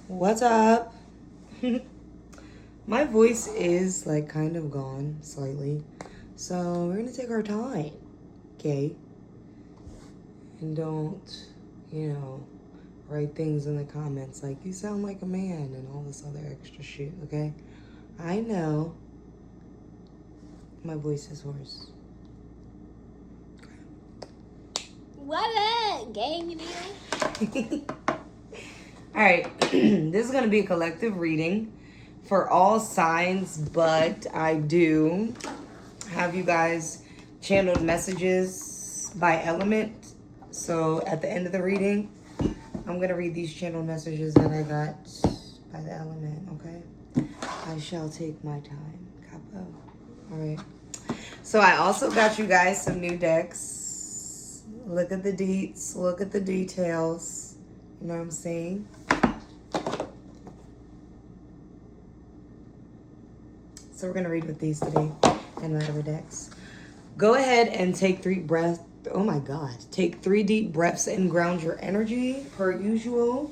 What's up? My voice is like kind of gone slightly. So we're gonna take our time, okay? And don't, you know, write things in the comments like you sound like a man and all this other extra shit, okay? I know my voice is hoarse. What up, gang? Alright, this is gonna be a collective reading for all signs, but I do have you guys channeled messages by element. So at the end of the reading, I'm gonna read these channeled messages that I got by the element, okay? I shall take my time, capo. Alright. So I also got you guys some new decks. Look at the deets, look at the details. You know what I'm saying? So we're gonna read with these today and my other decks. Go ahead and take 3 breaths. Oh my God. Take 3 deep breaths and ground your energy per usual.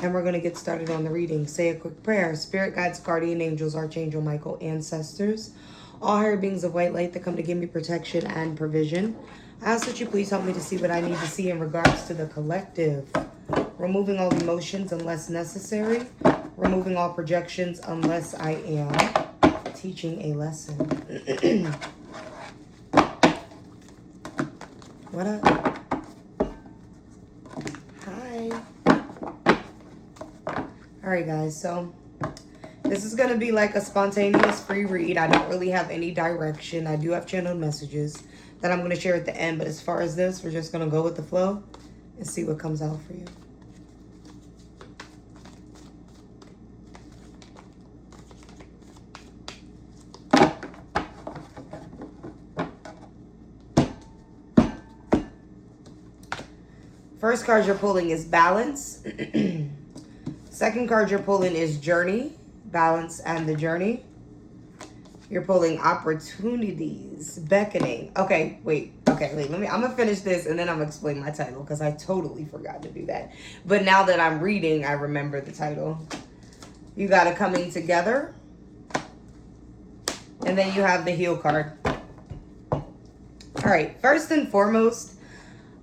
And we're going to get started on the reading. Say a quick prayer. Spirit guides, guardian angels, Archangel Michael, ancestors, all higher beings of white light that come to give me protection and provision. I ask that you please help me to see what I need to see in regards to the collective. Removing all emotions unless necessary. Removing all projections unless I am teaching a lesson. What up? Hi. Alright guys, so this is going to be like a spontaneous free read. I don't really have any direction. I do have channeled messages that I'm going to share at the end. But as far as this, we're just going to go with the flow and see what comes out for you. First card you're pulling is balance. Second card you're pulling is journey, balance, and the journey. You're pulling opportunities, beckoning. Okay, wait. I'm gonna finish this and then I'm gonna explain my title because I totally forgot to do that. But now that I'm reading, I remember the title. You got a coming together. And then you have the heal card. All right, first and foremost,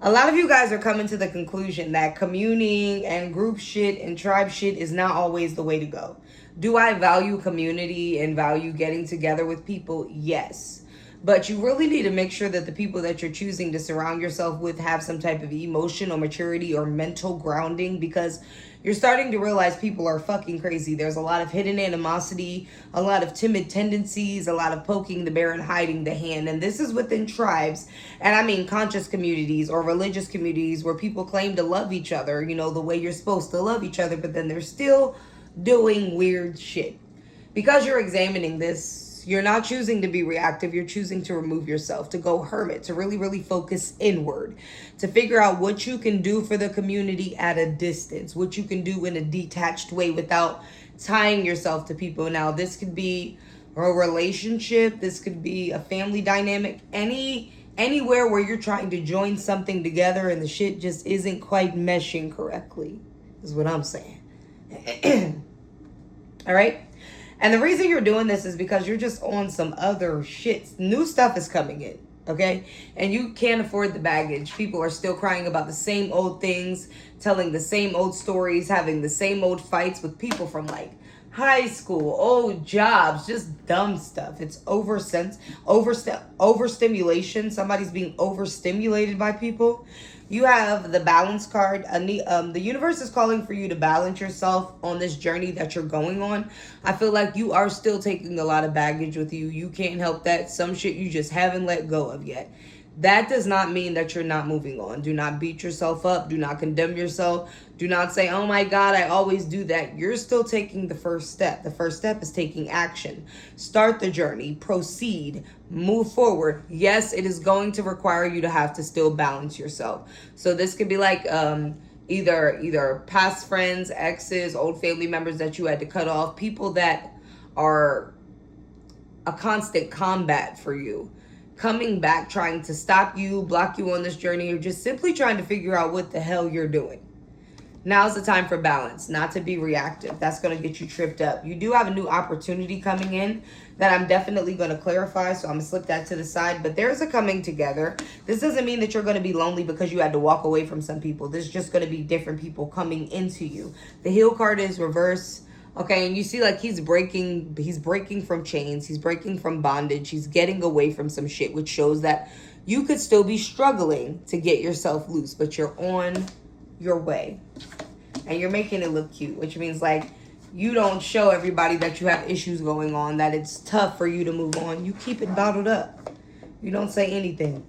a lot of you guys are coming to the conclusion that communing and group shit and tribe shit is not always the way to go. Do I value community and value getting together with people? Yes. But you really need to make sure that the people that you're choosing to surround yourself with have some type of emotional maturity or mental grounding, because you're starting to realize people are fucking crazy. There's a lot of hidden animosity, a lot of timid tendencies, a lot of poking the bear and hiding the hand. And this is within tribes, and I mean conscious communities or religious communities where people claim to love each other, you know, the way you're supposed to love each other, but then they're still doing weird shit. Because you're examining this, you're not choosing to be reactive. You're choosing to remove yourself, to go hermit, to really, really focus inward, to figure out what you can do for the community at a distance, what you can do in a detached way without tying yourself to people. Now, this could be a relationship. This could be a family dynamic. Anywhere where you're trying to join something together and the shit just isn't quite meshing correctly is what I'm saying. All right? And the reason you're doing this is because you're just on some other shit. New stuff is coming in, okay? And you can't afford the baggage. People are still crying about the same old things, telling the same old stories, having the same old fights with people from like high school, old jobs, just dumb stuff. It's overstimulation. Somebody's being overstimulated by people. You have the balance card. The universe is calling for you to balance yourself on this journey that you're going on. I feel like you are still taking a lot of baggage with you. You can't help that. Some shit you just haven't let go of yet. That does not mean that you're not moving on. Do not beat yourself up. Do not condemn yourself. Do not say, oh my God, I always do that. You're still taking the first step. The first step is taking action. Start the journey. Proceed. Move forward. Yes, it is going to require you to have to still balance yourself. So this could be like either past friends, exes, old family members that you had to cut off, people that are a constant combat for you, coming back, trying to stop you, block you on this journey, or just simply trying to figure out what the hell you're doing. Now's the time for balance, not to be reactive. That's going to get you tripped up. You do have a new opportunity coming in that I'm definitely going to clarify, so I'm going to slip that to the side. But there's a coming together. This doesn't mean that you're going to be lonely because you had to walk away from some people. This is just going to be different people coming into you. The Heal card is reverse. Okay, and you see like he's breaking from chains. He's breaking from bondage. He's getting away from some shit, which shows that you could still be struggling to get yourself loose, but you're on your way. And you're making it look cute, which means like you don't show everybody that you have issues going on, that it's tough for you to move on. You keep it bottled up. You don't say anything.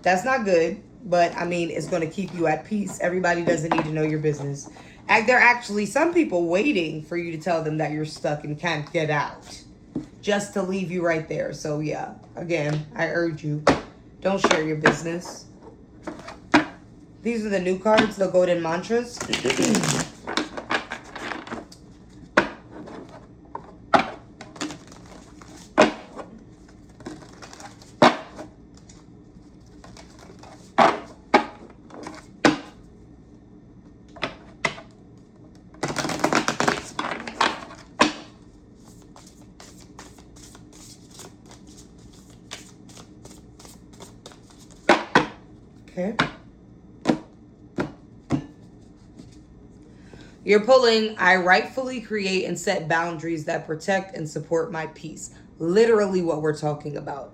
That's not good, but I mean, it's going to keep you at peace. Everybody doesn't need to know your business. There are actually some people waiting for you to tell them that you're stuck and can't get out, just to leave you right there. So yeah, again, I urge you, don't share your business. These are the new cards, the golden mantras. Okay. You're pulling, I rightfully create and set boundaries that protect and support my peace. Literally what we're talking about.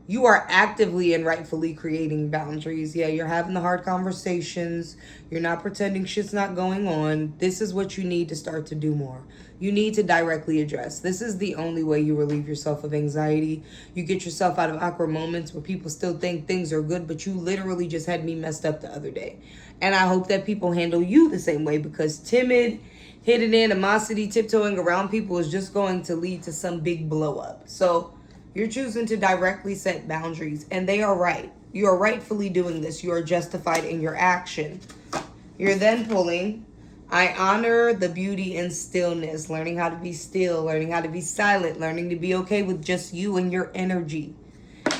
You are actively and rightfully creating boundaries. Yeah, you're having the hard conversations. You're not pretending shit's not going on. This is what you need to start to do more. You need to directly address. This is the only way you relieve yourself of anxiety. You get yourself out of awkward moments where people still think things are good, but you literally just had me messed up the other day. And I hope that people handle you the same way, because timid, hidden animosity, tiptoeing around people is just going to lead to some big blow up. So you're choosing to directly set boundaries, and they are right. You are rightfully doing this. You are justified in your action. You're then pulling, I honor the beauty in stillness, learning how to be still, learning how to be silent, learning to be okay with just you and your energy.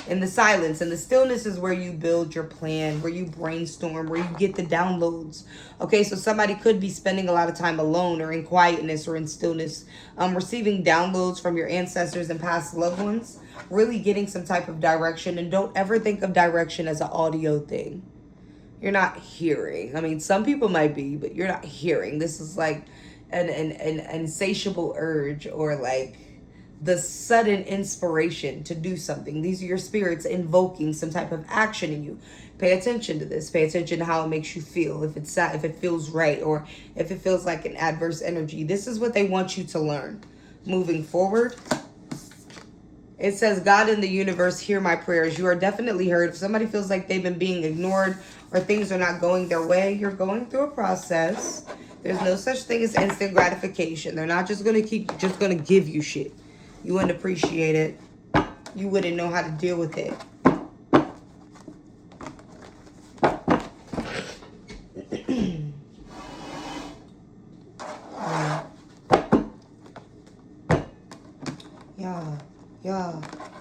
In the silence and the stillness is where you build your plan, where you brainstorm, where you get the downloads. Okay, so somebody could be spending a lot of time alone or in quietness or in stillness, receiving downloads from your ancestors and past loved ones, really getting some type of direction. And don't ever think of direction as an audio thing. You're not hearing. I mean, some people might be, but you're not hearing. This is like an insatiable urge, or like the sudden inspiration to do something. These are your spirits invoking some type of action in you. Pay attention to this. Pay attention to how it makes you feel. If it's sad, if it feels right, or if it feels like an adverse energy. This is what they want you to learn. Moving forward, it says, God in the universe, hear my prayers. You are definitely heard. If somebody feels like they've been being ignored or things are not going their way, you're going through a process. There's no such thing as instant gratification. They're not just going to give you shit. You wouldn't appreciate it. You wouldn't know how to deal with it.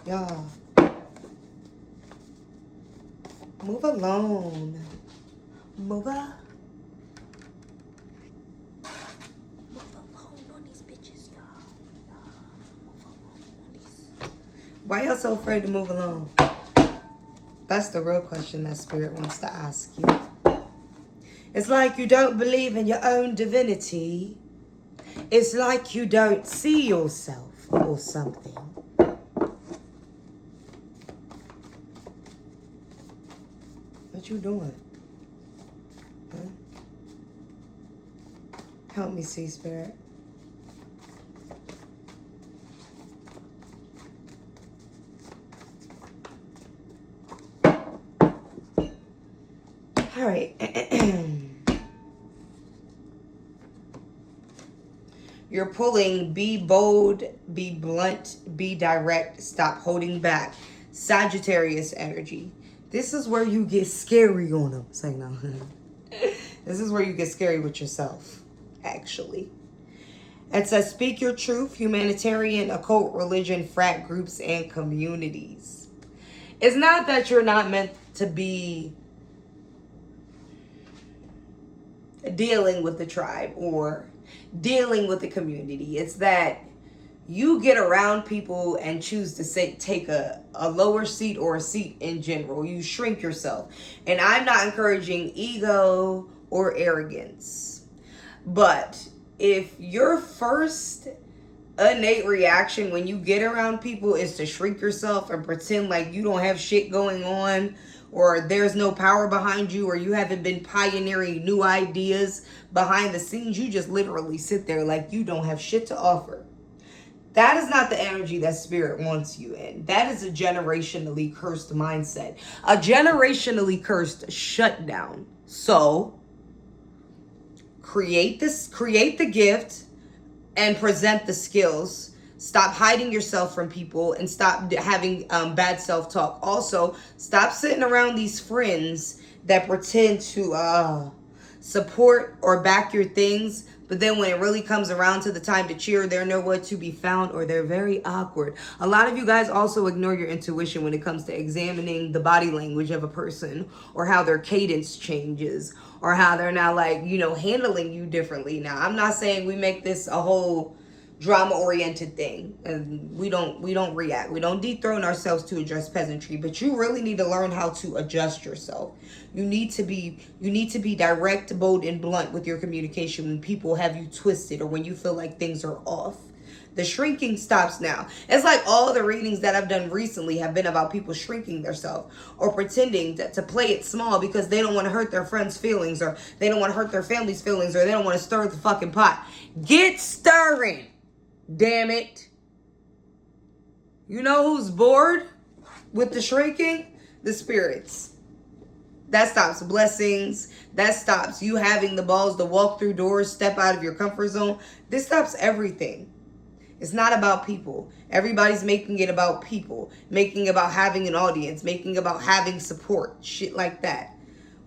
Yeah. Move alone. Move up. Why y'all so afraid to move along? That's the real question that Spirit wants to ask you. It's like you don't believe in your own divinity. It's like you don't see yourself or something. What you doing? Huh? Help me see, Spirit. All right. You're pulling, be bold, be blunt, be direct, stop holding back. Sagittarius energy. This is where you get scary on them. Say no. This is where you get scary with yourself, actually. It says, speak your truth, humanitarian, occult, religion, frat groups, and communities. It's not that you're not meant to be dealing with the tribe or dealing with the community. It's that you get around people and choose to take a lower seat or a seat in general. You shrink yourself. And I'm not encouraging ego or arrogance. But if your first innate reaction when you get around people is to shrink yourself and pretend like you don't have shit going on, or there's no power behind you, or you haven't been pioneering new ideas behind the scenes, you just literally sit there like you don't have shit to offer. That is not the energy that spirit wants you in. That is a generationally cursed mindset. A generationally cursed shutdown. So, create the gift and present the skills. Stop hiding yourself from people and stop having bad self-talk. Also, stop sitting around these friends that pretend to support or back your things, but then when it really comes around to the time to cheer, they're nowhere to be found, or they're very awkward. A lot of you guys also ignore your intuition when it comes to examining the body language of a person, or how their cadence changes, or how they're now handling you differently. Now, I'm not saying we make this a whole drama-oriented thing, and we don't react. We don't dethrone ourselves to address peasantry, but you really need to learn how to adjust yourself. You need to be direct, bold, and blunt with your communication when people have you twisted, or when you feel like things are off. The shrinking stops now. It's like all the readings that I've done recently have been about people shrinking themselves or pretending to play it small because they don't want to hurt their friends' feelings, or they don't want to hurt their family's feelings, or they don't want to stir the fucking pot. Get stirring. Damn it. You know who's bored with the shrinking? The spirits. That stops blessings. That stops you having the balls to walk through doors, step out of your comfort zone. This stops everything. It's not about people. Everybody's making it about people. Making about having an audience. Making about having support. Shit like that.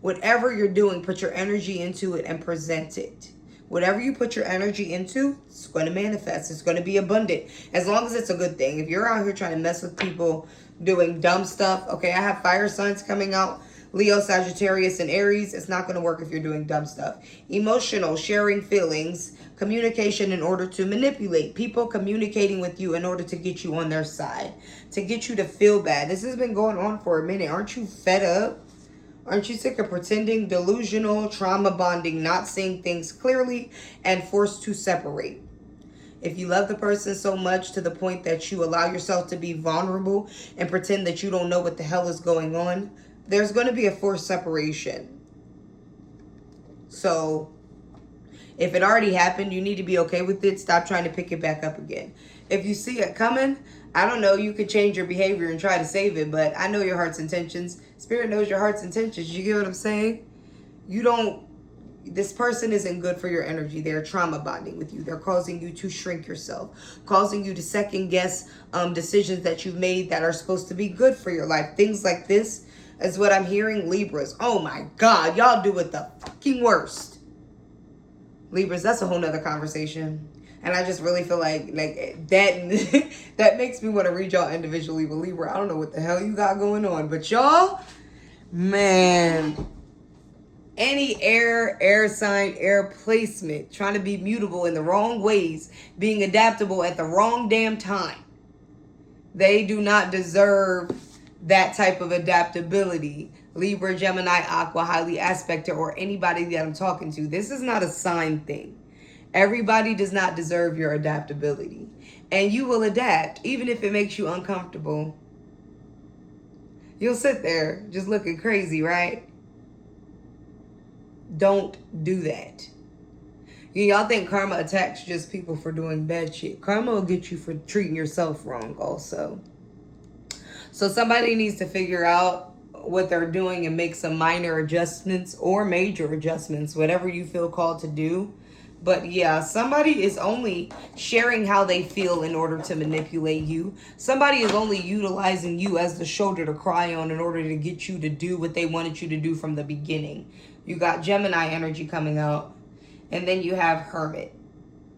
Whatever you're doing, put your energy into it and present it. Whatever you put your energy into, it's going to manifest. It's going to be abundant. As long as it's a good thing. If you're out here trying to mess with people doing dumb stuff, okay, I have fire signs coming out. Leo, Sagittarius, and Aries. It's not going to work if you're doing dumb stuff. Emotional, sharing feelings, communication in order to manipulate. People communicating with you in order to get you on their side. To get you to feel bad. This has been going on for a minute. Aren't you fed up? Aren't you sick of pretending, delusional, trauma bonding, not seeing things clearly, and forced to separate? If you love the person so much to the point that you allow yourself to be vulnerable and pretend that you don't know what the hell is going on, there's going to be a forced separation. So, if it already happened, you need to be okay with it. Stop trying to pick it back up again. If you see it coming, I don't know, you could change your behavior and try to save it, but I know your heart's intentions. Spirit knows your heart's intentions. You get what I'm saying? This person isn't good for your energy. They're trauma bonding with you. They're causing you to shrink yourself, causing you to second guess decisions that you've made that are supposed to be good for your life. Things like this is what I'm hearing. Libras. Oh my God, y'all do it the fucking worst. Libras, that's a whole nother conversation. And I just really feel like that that makes me want to read y'all individually. But Libra, I don't know what the hell you got going on. But y'all, man, any air sign, air placement, trying to be mutable in the wrong ways, being adaptable at the wrong damn time. They do not deserve that type of adaptability. Libra, Gemini, Aqua, highly aspected, or anybody that I'm talking to. This is not a sign thing. Everybody does not deserve your adaptability. And you will adapt, even if it makes you uncomfortable. You'll sit there just looking crazy, right? Don't do that. Y'all think karma attacks just people for doing bad shit. Karma will get you for treating yourself wrong also. So somebody needs to figure out what they're doing and make some minor adjustments or major adjustments, whatever you feel called to do. But yeah, somebody is only sharing how they feel in order to manipulate you. Somebody is only utilizing you as the shoulder to cry on in order to get you to do what they wanted you to do from the beginning. You got Gemini energy coming out. And then you have Hermit.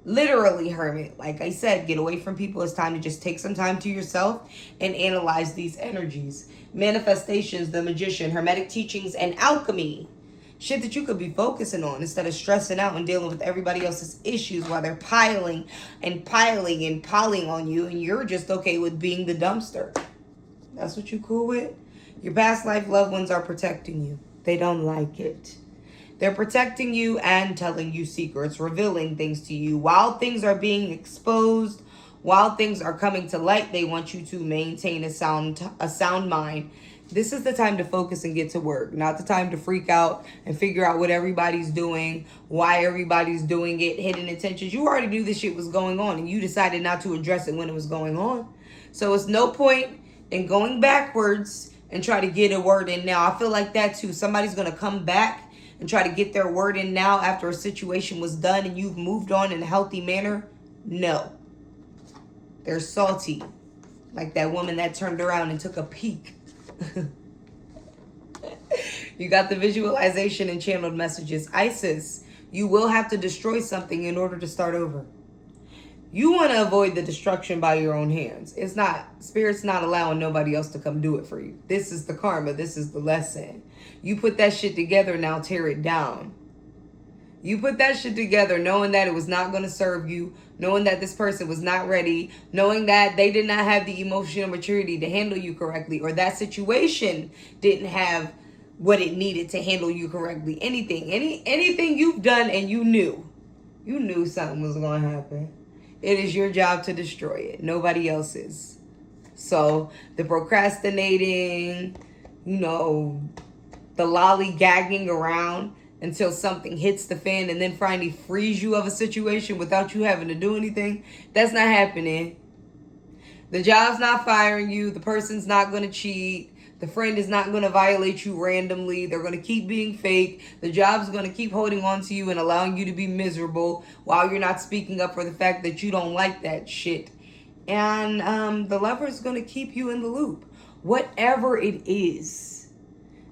Literally Hermit. Like I said, get away from people. It's time to just take some time to yourself and analyze these energies. Manifestations, the Magician, Hermetic teachings, and alchemy. Shit that you could be focusing on instead of stressing out and dealing with everybody else's issues while they're piling and piling and piling on you, and you're just okay with being the dumpster. That's what you cool with? Your past life loved ones are protecting you. They don't like it. They're protecting you and telling you secrets, revealing things to you. While things are being exposed, while things are coming to light, they want you to maintain a sound mind. This is the time to focus and get to work, not the time to freak out and figure out what everybody's doing, why everybody's doing it, hidden intentions. You already knew this shit was going on and you decided not to address it when it was going on. So it's no point in going backwards and try to get a word in now. I feel like that too. Somebody's going to come back and try to get their word in now after a situation was done and you've moved on in a healthy manner. No. They're salty. Like that woman that turned around and took a peek. You got the visualization and channeled messages. Isis, you will have to destroy something in order to start over. You want to avoid the destruction by your own hands. Spirit's not allowing nobody else to come do it for you. This is the karma. This is the lesson. You put that shit together, now tear it down. You put that shit together knowing that it was not going to serve you, knowing that this person was not ready, knowing that they did not have the emotional maturity to handle you correctly, or that situation didn't have what it needed to handle you correctly. Anything you've done and you knew something was going to happen. It is your job to destroy it. Nobody else's. So the procrastinating, the lollygagging around until something hits the fan and then finally frees you of a situation without you having to do anything, that's not happening. The job's not firing you. The person's not going to cheat. The friend is not going to violate you randomly. They're going to keep being fake. The job's going to keep holding on to you and allowing you to be miserable while you're not speaking up for the fact that you don't like that shit. And the lover's going to keep you in the loop. Whatever it is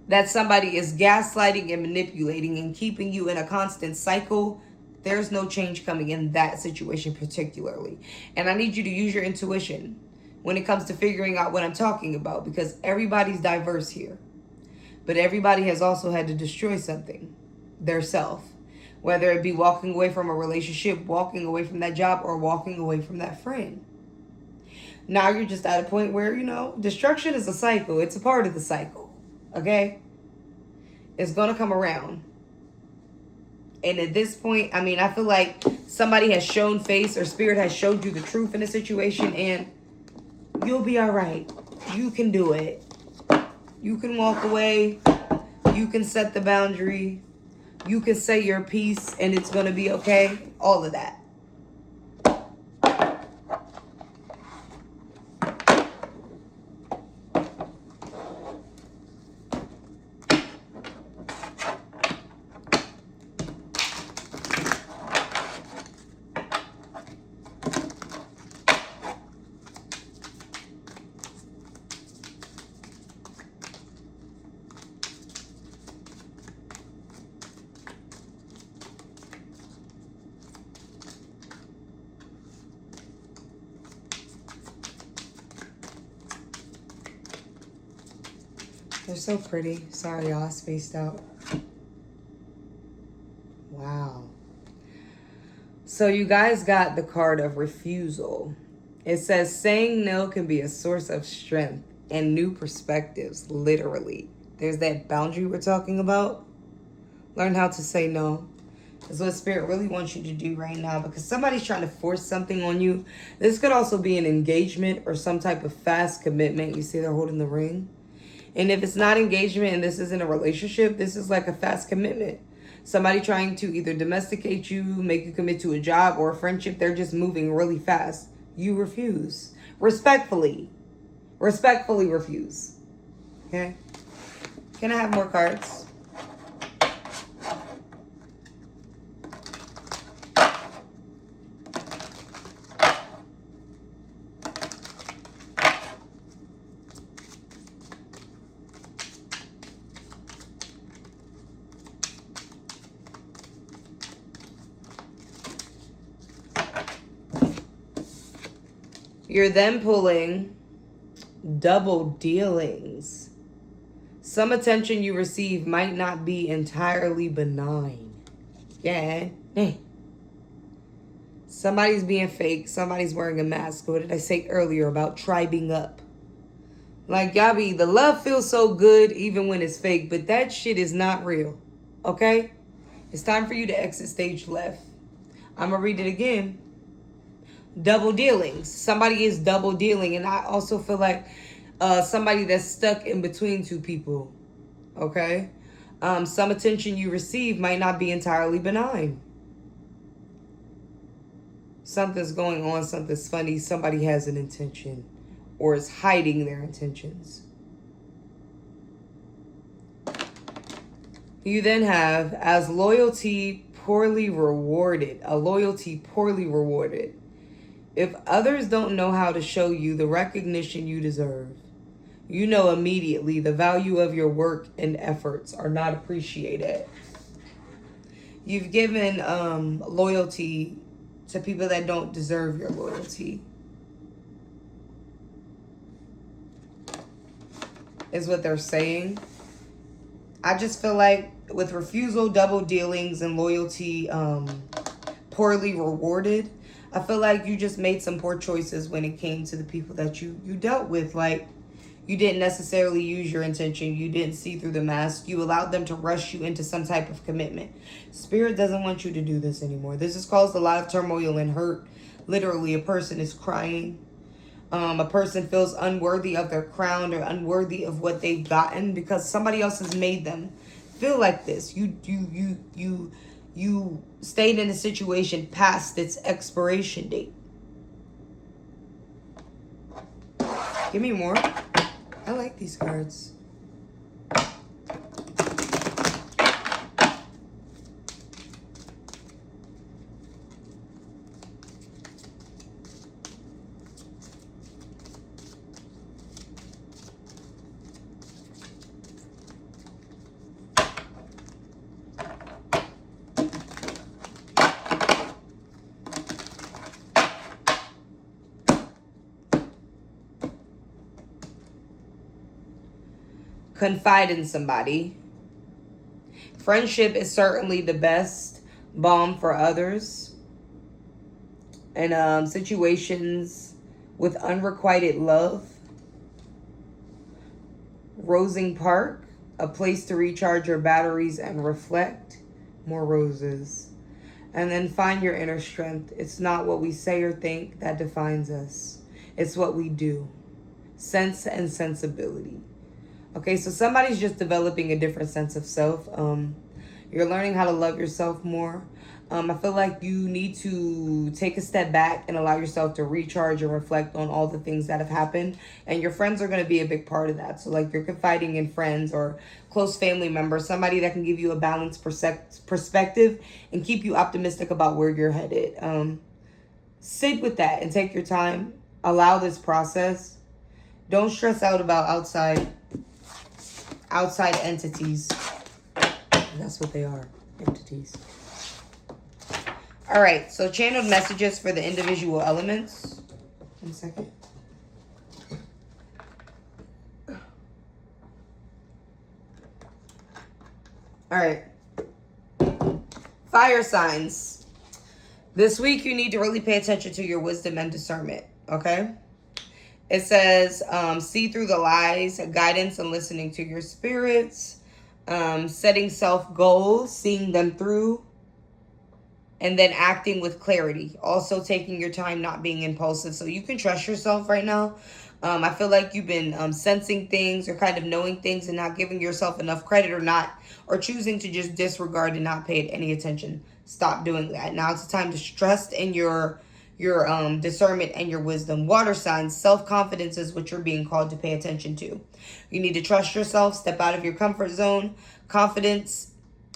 that somebody is gaslighting and manipulating and keeping you in a constant cycle, there's no change coming in that situation particularly. And I need you to use your intuition when it comes to figuring out what I'm talking about, because everybody's diverse here. But everybody has also had to destroy something, their self. Whether it be walking away from a relationship, walking away from that job, or walking away from that friend. Now you're just at a point where, destruction is a cycle. It's a part of the cycle. Okay? It's going to come around. And at this point, I feel like somebody has shown face or spirit has showed you the truth in a situation, and you'll be all right. You can do it. You can walk away. You can set the boundary. You can say your piece and it's going to be okay. All of that. They're so pretty. Sorry, y'all. I spaced out. Wow. So you guys got the card of refusal. It says saying no can be a source of strength and new perspectives, literally. There's that boundary we're talking about. Learn how to say no. That's what Spirit really wants you to do right now, because somebody's trying to force something on you. This could also be an engagement or some type of fast commitment. You see they're holding the ring. And if it's not engagement and this isn't a relationship, this is like a fast commitment. Somebody trying to either domesticate you, make you commit to a job or a friendship. They're just moving really fast. You refuse. Respectfully refuse. Okay? Can I have more cards? You're then pulling double dealings. Some attention you receive might not be entirely benign. Yeah. Somebody's being fake. Somebody's wearing a mask. What did I say earlier about tribing up? Like, y'all the love feels so good even when it's fake, but that shit is not real. Okay? It's time for you to exit stage left. I'm going to read it again. Double dealings. Somebody is double dealing, and I also feel like somebody that's stuck in between two people. Okay? Some attention you receive might not be entirely benign. Something's going on, something's funny, somebody has an intention or is hiding their intentions. You then have as loyalty poorly rewarded, a loyalty poorly rewarded. If others don't know how to show you the recognition you deserve, you know immediately the value of your work and efforts are not appreciated. You've given loyalty to people that don't deserve your loyalty, is what they're saying. I just feel like with refusal, double dealings, and loyalty poorly rewarded, I feel like you just made some poor choices when it came to the people that you dealt with. Like, you didn't necessarily use your intention. You didn't see through the mask. You allowed them to rush you into some type of commitment. Spirit doesn't want you to do this anymore. This has caused a lot of turmoil and hurt. Literally, a person is crying. A person feels unworthy of their crown or unworthy of what they've gotten because somebody else has made them feel like this. You stayed in a situation past its expiration date. Give me more. I like these cards. Confide in somebody. Friendship is certainly the best balm for others. And situations with unrequited love. Rosing Park, a place to recharge your batteries and reflect. More roses. And then find your inner strength. It's not what we say or think that defines us. It's what we do. Sense and sensibility. Okay, so somebody's just developing a different sense of self. You're learning how to love yourself more. I feel like you need to take a step back and allow yourself to recharge and reflect on all the things that have happened. And your friends are going to be a big part of that. So like you're confiding in friends or close family members, somebody that can give you a balanced perspective and keep you optimistic about where you're headed. Sit with that and take your time. Allow this process. Don't stress out about outside entities. That's what they are, entities. All right, so channeled messages for the individual elements. 1 second. All right. Fire signs. This week, you need to really pay attention to your wisdom and discernment, okay? It says, see through the lies, guidance and listening to your spirits, setting self goals, seeing them through, and then acting with clarity. Also taking your time, not being impulsive. So you can trust yourself right now. I feel like you've been sensing things or kind of knowing things and not giving yourself enough credit or choosing to just disregard and not pay any attention. Stop doing that. Now it's time to trust in your discernment and your wisdom. Water signs, self-confidence is what you're being called to pay attention to. You need to trust yourself, step out of your comfort zone, confidence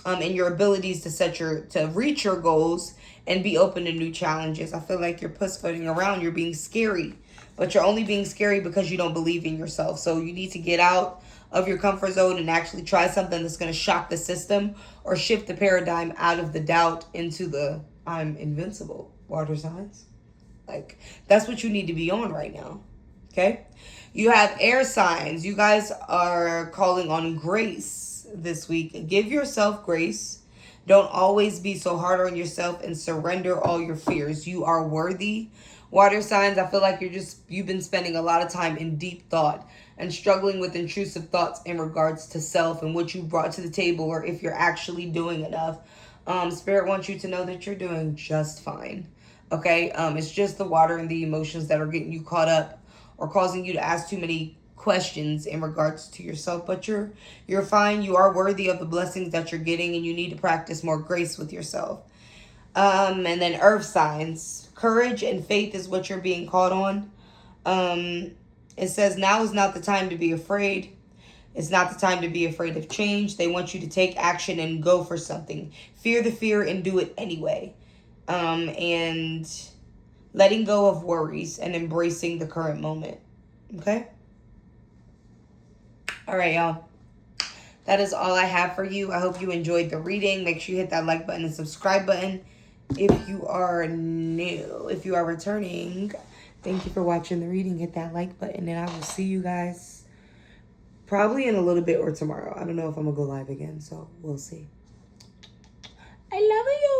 in your abilities to reach your goals and be open to new challenges. I feel like you're pussyfooting around, you're being scary, but you're only being scary because you don't believe in yourself. So you need to get out of your comfort zone and actually try something that's going to shock the system or shift the paradigm out of the doubt into the I'm invincible. Water signs. Like, that's what you need to be on right now. Okay? You have air signs. You guys are calling on grace this week. Give yourself grace. Don't always be so hard on yourself and surrender all your fears. You are worthy. Water signs, I feel like you've been spending a lot of time in deep thought and struggling with intrusive thoughts in regards to self and what you brought to the table, or if you're actually doing enough. Spirit wants you to know that you're doing just fine. Okay? It's just the water and the emotions that are getting you caught up or causing you to ask too many questions in regards to yourself, but you're fine. You are worthy of the blessings that you're getting, and you need to practice more grace with yourself. And then earth signs, courage and faith is what you're being called on. It says now is not the time to be afraid. It's not the time to be afraid of change. They want you to take action and go for something. Fear the fear and do it anyway. And letting go of worries and embracing the current moment. Okay? All right, y'all. That is all I have for you. I hope you enjoyed the reading. Make sure you hit that like button and subscribe button if you are new. If you are returning, thank you for watching the reading. Hit that like button, and I will see you guys probably in a little bit or tomorrow. I don't know if I'm going to go live again, so we'll see. I love you.